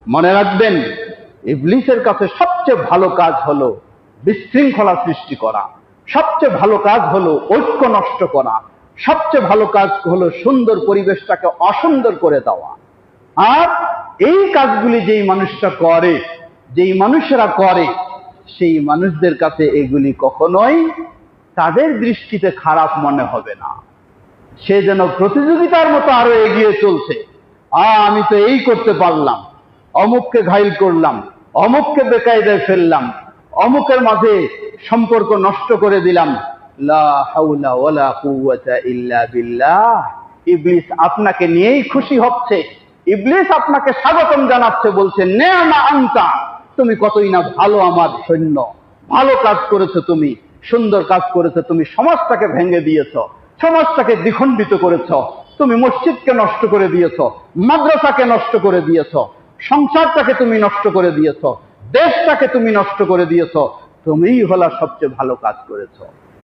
মনে রাখবেন, ইবলিসের কাছে সবচেয়ে ভালো কাজ হলো বিশৃঙ্খলা সৃষ্টি করা, সবচেয়ে ভালো কাজ হলো ঐক্য নষ্ট করা, সবচেয়ে ভালো কাজ হলো সুন্দর পরিবেশটাকে অসুন্দর করে দেওয়া। আর এই কাজগুলি যেই মানুষটা করে, যেই মানুষেরা করে, সেই মানুষদের কাছে এগুলি কখনোই তাদের দৃষ্টিতে খারাপ মনে হবে না। সে যেন প্রতিযোগিতার মতো আরো এগিয়ে চলছে। আমি তো এই করতে পারলাম, অমুককে ঘাইল করলাম, অমুককে বেকায়দায় ফেললাম, অমুকের মাঝে সম্পর্ক নষ্ট করে দিলাম। লা হাওলা ওয়ালা কুওয়াতা ইল্লা বিল্লাহ। ইবলিস আপনাকে নিয়েই খুশি হচ্ছে, ইবলিস আপনাকে স্বাগতম জানাচ্ছে, বলছে নেআমা আনতা, তুমি কতই না ভালো আমার সৈন্য, ভালো কাজ করেছো তুমি, সুন্দর কাজ করেছো তুমি, সমাজটাকে ভেঙে দিয়েছো, সমাজটাকে দ্বিখণ্ডিত করেছো, তুমি মসজিদকে নষ্ট করে দিয়েছো, মাদ্রাসাকে নষ্ট করে দিয়েছো, সংসারটাকে তুমি নষ্ট করে দিয়েছো, দেশটাকে তুমি নষ্ট করে দিয়েছো, তুমিই হলা সবচেয়ে ভালো কাজ করেছো।